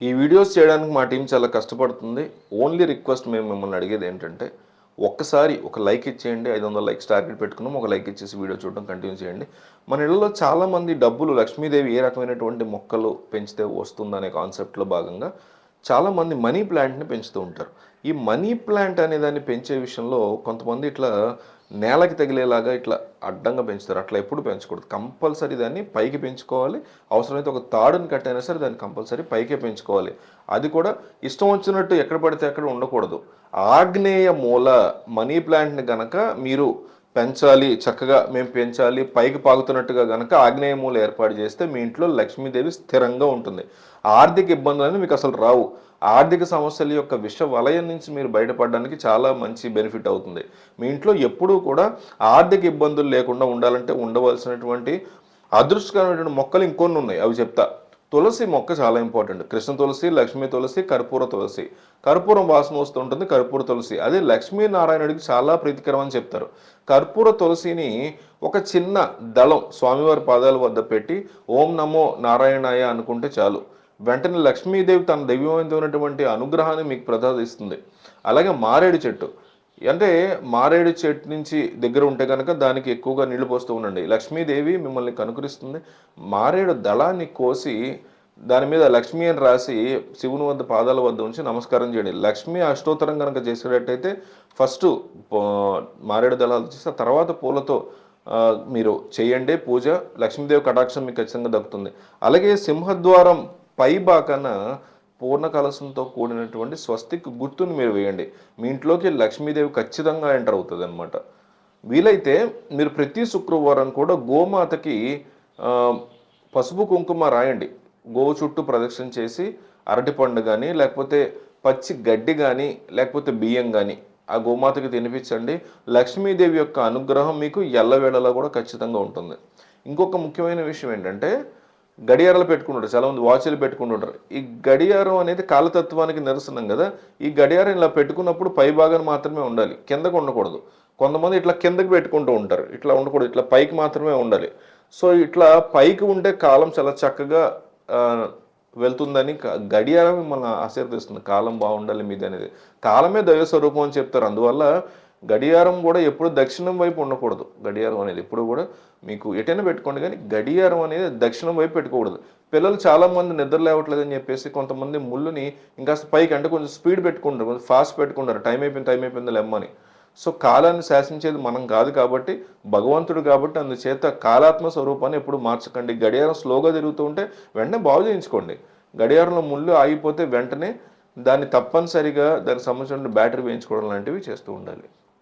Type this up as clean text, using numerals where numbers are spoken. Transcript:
ఈ వీడియోస్ చేయడానికి మా టీం చాలా కష్టపడుతుంది. ఓన్లీ రిక్వెస్ట్ మేము మిమ్మల్ని అడిగేది ఏంటంటే, ఒక్కసారి ఒక లైక్ ఇచ్చేయండి. 500 లైక్స్ టార్గెట్ పెట్టుకున్నాం. ఒక లైక్ ఇచ్చేసి వీడియో చూడడం కంటిన్యూ చేయండి. మన ఇళ్లలో చాలామంది డబ్బులు లక్ష్మీదేవి ఏ రకమైనటువంటి మొక్కలు పెంచితే వస్తుందనే కాన్సెప్ట్లో భాగంగా చాలామంది మనీ ప్లాంట్ని పెంచుతూ ఉంటారు. ఈ మనీ ప్లాంట్ అనే దాన్ని పెంచే విషయంలో కొంతమంది ఇట్లా నేలకి తగిలేలాగా ఇట్లా అడ్డంగా పెంచుతారు. అట్లా ఎప్పుడు పెంచకూడదు. కంపల్సరీ దాన్ని పైకి పెంచుకోవాలి. అవసరమైతే ఒక తాడుని కట్టైనా సరే దాన్ని కంపల్సరీ పైకే పెంచుకోవాలి. అది కూడా ఇష్టం వచ్చినట్టు ఎక్కడ పడితే అక్కడ ఉండకూడదు. ఆగ్నేయ మూల మనీ ప్లాంట్ని గనక మీరు పెంచాలి, చక్కగా మేము పెంచాలి, పైకి పాకుతున్నట్టుగా గనక ఆగ్నేయ మూల ఏర్పాటు చేస్తే మీ ఇంట్లో లక్ష్మీదేవి స్థిరంగా ఉంటుంది. ఆర్థిక ఇబ్బందులని మీకు అసలు రావు. ఆర్థిక సమస్యల యొక్క విష వలయం నుంచి మీరు బయటపడడానికి చాలా మంచి బెనిఫిట్ అవుతుంది. మీ ఇంట్లో ఎప్పుడూ కూడా ఆర్థిక ఇబ్బందులు లేకుండా ఉండాలంటే ఉండవలసినటువంటి అదృష్టకరమైనటువంటి మొక్కలు ఇంకొన్ని ఉన్నాయి, అవి చెప్తా. తులసి మొక్క చాలా ఇంపార్టెంట్. కృష్ణ తులసి, లక్ష్మీ తులసి, కర్పూర తులసి. కర్పూరం వాసన వస్తుంటుంది కర్పూర తులసి. అదే లక్ష్మీనారాయణుడికి చాలా ప్రీతికరం అని చెప్తారు. కర్పూర తులసిని ఒక చిన్న దళం స్వామివారి పాదాల వద్ద పెట్టి ఓం నమో నారాయణాయ అనుకుంటే చాలు. వెంటనే లక్ష్మీదేవి తన దైవమైనటువంటి అనుగ్రహాన్ని మీకు ప్రసాదిస్తుంది. అలాగే మారేడు చెట్టు, అంటే మారేడు చెట్టు నుంచి దగ్గర ఉంటే కనుక దానికి ఎక్కువగా నీళ్లు పోస్తూ ఉండండి. లక్ష్మీదేవి మిమ్మల్ని కనుకరిస్తుంది. మారేడు దళాన్ని కోసి దాని మీద లక్ష్మీ అని రాసి శివుని వద్ద పాదాల వద్ద ఉంచి నమస్కారం చేయండి. లక్ష్మీ అష్టోత్తరం కనుక చేసేటట్టయితే ఫస్ట్ మారేడు దళాలు చేసి ఆ తర్వాత పూలతో మీరు చేయండి పూజ. లక్ష్మీదేవి కటాక్షం మీకు ఖచ్చితంగా దక్కుతుంది. అలాగే సింహద్వారం పై బాకన పూర్ణ కలశంతో కూడినటువంటి స్వస్తిక్ గుర్తుని మీరు వేయండి. మీ ఇంట్లోకి లక్ష్మీదేవి ఖచ్చితంగా ఎంటర్ అవుతుంది అనమాట. వీలైతే మీరు ప్రతి శుక్రవారం కూడా గోమాతకి పసుపు కుంకుమ రాయండి. గోవు చుట్టూ ప్రదక్షిణ చేసి అరటిపండు కానీ లేకపోతే పచ్చి గడ్డి కానీ లేకపోతే బియ్యం కానీ ఆ గోమాతకి తినిపించండి. లక్ష్మీదేవి యొక్క అనుగ్రహం మీకు ఎల్లవేళలా కూడా ఖచ్చితంగా ఉంటుంది. ఇంకొక ముఖ్యమైన విషయం ఏంటంటే, గడియారాలు పెట్టుకుంటారు చాలామంది, వాచ్లు పెట్టుకుంటుంటారు. ఈ గడియారం అనేది కాలతత్వానికి నిరసనం కదా. ఈ గడియారం ఇలా పెట్టుకున్నప్పుడు పై భాగాన్ని మాత్రమే ఉండాలి, కిందకు ఉండకూడదు. కొంతమంది ఇట్లా కిందకి పెట్టుకుంటూ ఉంటారు, ఇట్లా ఉండకూడదు, ఇట్లా పైకి మాత్రమే ఉండాలి. సో ఇట్లా పైకి ఉంటే కాలం చాలా చక్కగా వెళ్తుందని గడియారం మిమ్మల్ని ఆశీర్వదిస్తుంది. కాలం బాగుండాలి మీది అనేది. కాలమే దైవ స్వరూపం అని చెప్తారు. అందువల్ల గడియారం కూడా ఎప్పుడు దక్షిణం వైపు ఉండకూడదు. గడియారం అనేది ఎప్పుడు కూడా మీకు ఎటైనా పెట్టుకోండి, కానీ గడియారం అనేది దక్షిణం వైపు పెట్టుకోకూడదు. పిల్లలు చాలామంది నిద్ర లేవట్లేదని చెప్పేసి కొంతమంది ముళ్ళుని ఇంకా పైకి అంటే కొంచెం స్పీడ్ పెట్టుకుంటారు, కొంచెం ఫాస్ట్ పెట్టుకుంటారు, టైం అయిపోయింది లెమ్మని. సో కాలాన్ని శాసించేది మనం కాదు కాబట్టి, భగవంతుడు కాబట్టి, అందుచేత కాలాత్మ స్వరూపాన్ని ఎప్పుడు మార్చకండి. గడియారం స్లోగా తిరుగుతూ ఉంటే వెంటనే బాగు చేయించుకోండి. గడియారంలో ముళ్ళు ఆగిపోతే వెంటనే దాన్ని తప్పనిసరిగా దానికి సంబంధించిన బ్యాటరీ వేయించుకోవడం లాంటివి చేస్తూ ఉండాలి.